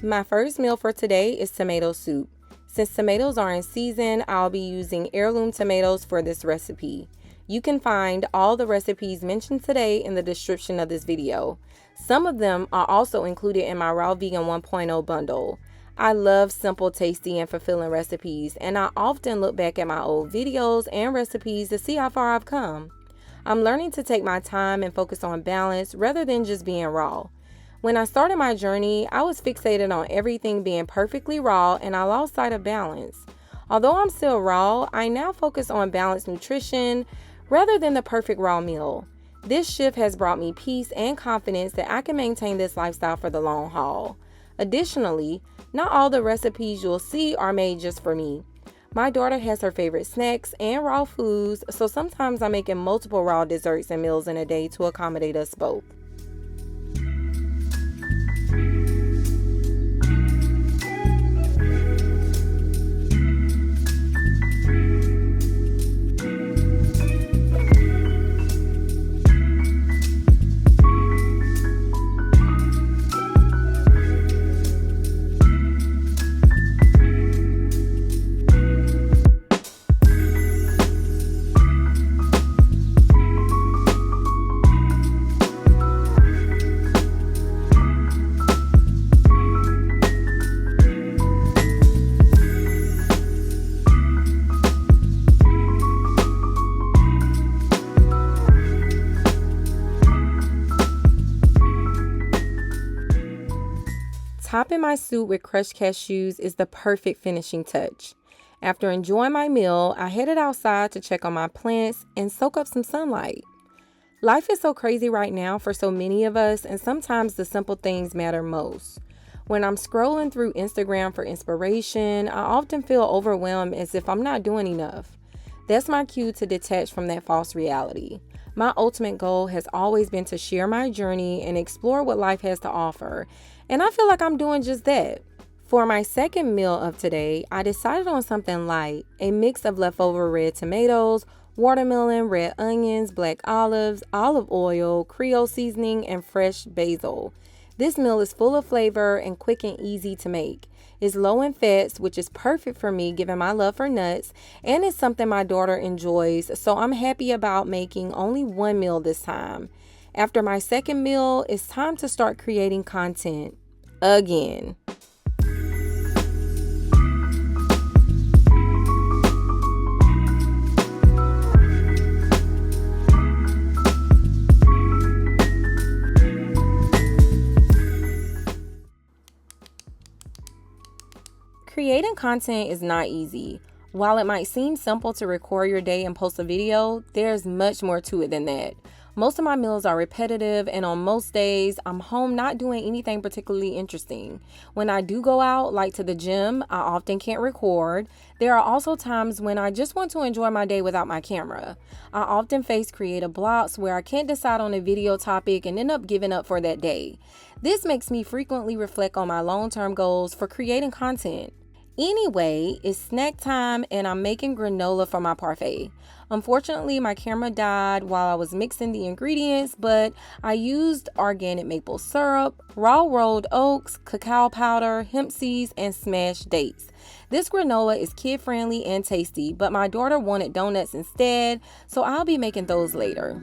My first meal for today is tomato soup. Since tomatoes are in season, I'll be using heirloom tomatoes for this recipe. You can find all the recipes mentioned today in the description of this video. Some of them are also included in my Raw Vegan 1.0 bundle. I love simple, tasty, and fulfilling recipes, and I often look back at my old videos and recipes to see how far I've come. I'm learning to take my time and focus on balance rather than just being raw. When I started my journey, I was fixated on everything being perfectly raw and I lost sight of balance. Although I'm still raw, I now focus on balanced nutrition rather than the perfect raw meal. This shift has brought me peace and confidence that I can maintain this lifestyle for the long haul. Additionally, not all the recipes you'll see are made just for me. My daughter has her favorite snacks and raw foods, so sometimes I'm making multiple raw desserts and meals in a day to accommodate us both. Topping my soup with crushed cashews is the perfect finishing touch. After enjoying my meal, I headed outside to check on my plants and soak up some sunlight. Life is so crazy right now for so many of us, and sometimes the simple things matter most. When I'm scrolling through Instagram for inspiration, I often feel overwhelmed as if I'm not doing enough. That's my cue to detach from that false reality. My ultimate goal has always been to share my journey and explore what life has to offer, and I feel like I'm doing just that. For my second meal of today, I decided on something light, a mix of leftover red tomatoes, watermelon, red onions, black olives, olive oil, creole seasoning, and fresh basil. This meal is full of flavor and quick and easy to make. It's low in fats, which is perfect for me given my love for nuts, and it's something my daughter enjoys, so I'm happy about making only one meal this time. After my second meal, it's time to start creating content again. Creating content is not easy. While it might seem simple to record your day and post a video, there's much more to it than that. Most of my meals are repetitive, and on most days, I'm home not doing anything particularly interesting. When I do go out, like to the gym, I often can't record. There are also times when I just want to enjoy my day without my camera. I often face creative blocks where I can't decide on a video topic and end up giving up for that day. This makes me frequently reflect on my long-term goals for creating content. Anyway, it's snack time and I'm making granola for my parfait. Unfortunately, my camera died while I was mixing the ingredients, but I used organic maple syrup, raw rolled oats, cacao powder, hemp seeds, and smashed dates. This granola is kid-friendly and tasty, but my daughter wanted donuts instead, so I'll be making those later.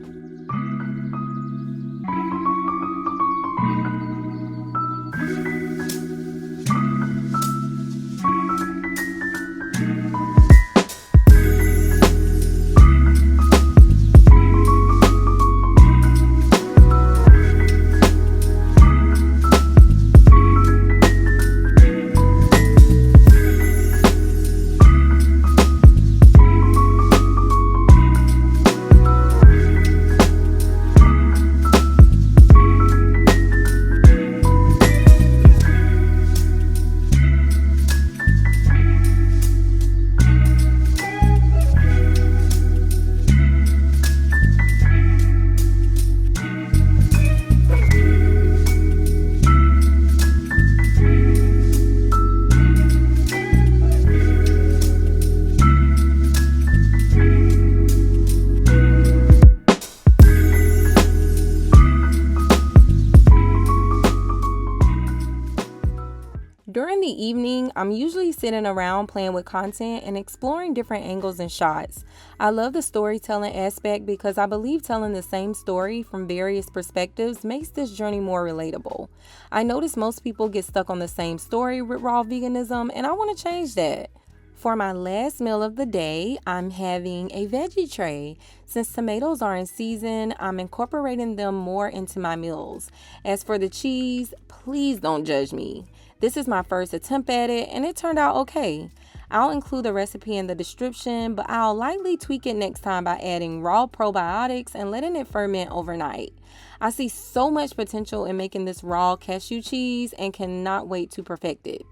During the evening, I'm usually sitting around playing with content and exploring different angles and shots. I love the storytelling aspect because I believe telling the same story from various perspectives makes this journey more relatable. I notice most people get stuck on the same story with raw veganism, and I want to change that. For my last meal of the day, I'm having a veggie tray. Since tomatoes are in season, I'm incorporating them more into my meals. As for the cheese, please don't judge me. This is my first attempt at it, and it turned out okay. I'll include the recipe in the description, but I'll lightly tweak it next time by adding raw probiotics and letting it ferment overnight. I see so much potential in making this raw cashew cheese and cannot wait to perfect it.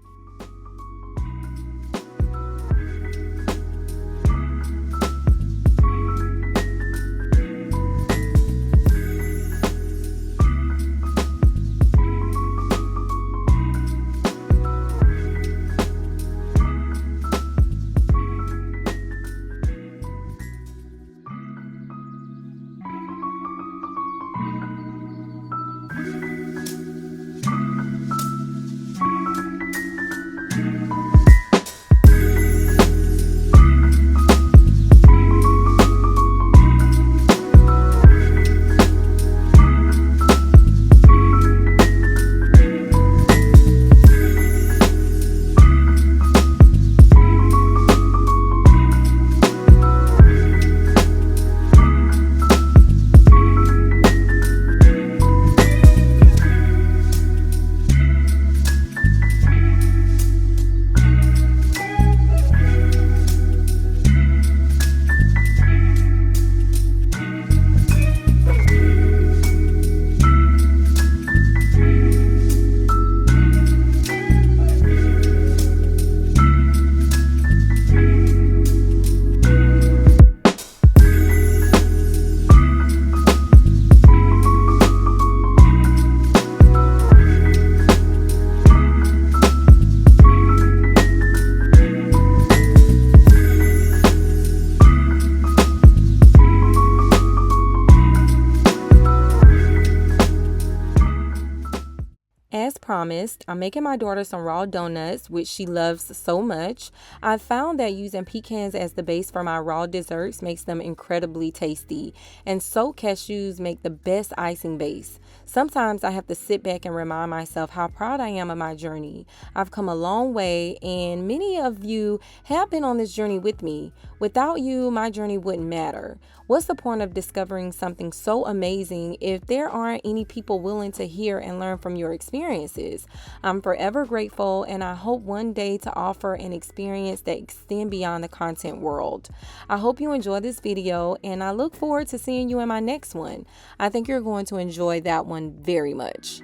As promised, I'm making my daughter some raw donuts, which she loves so much. I found that using pecans as the base for my raw desserts makes them incredibly tasty, and soaked cashews make the best icing base. Sometimes I have to sit back and remind myself how proud I am of my journey. I've come a long way, and many of you have been on this journey with me. Without you, my journey wouldn't matter. What's the point of discovering something so amazing if there aren't any people willing to hear and learn from your experiences? I'm forever grateful, and I hope one day to offer an experience that extends beyond the content world. I hope you enjoy this video, and I look forward to seeing you in my next one. I think you're going to enjoy that one very much.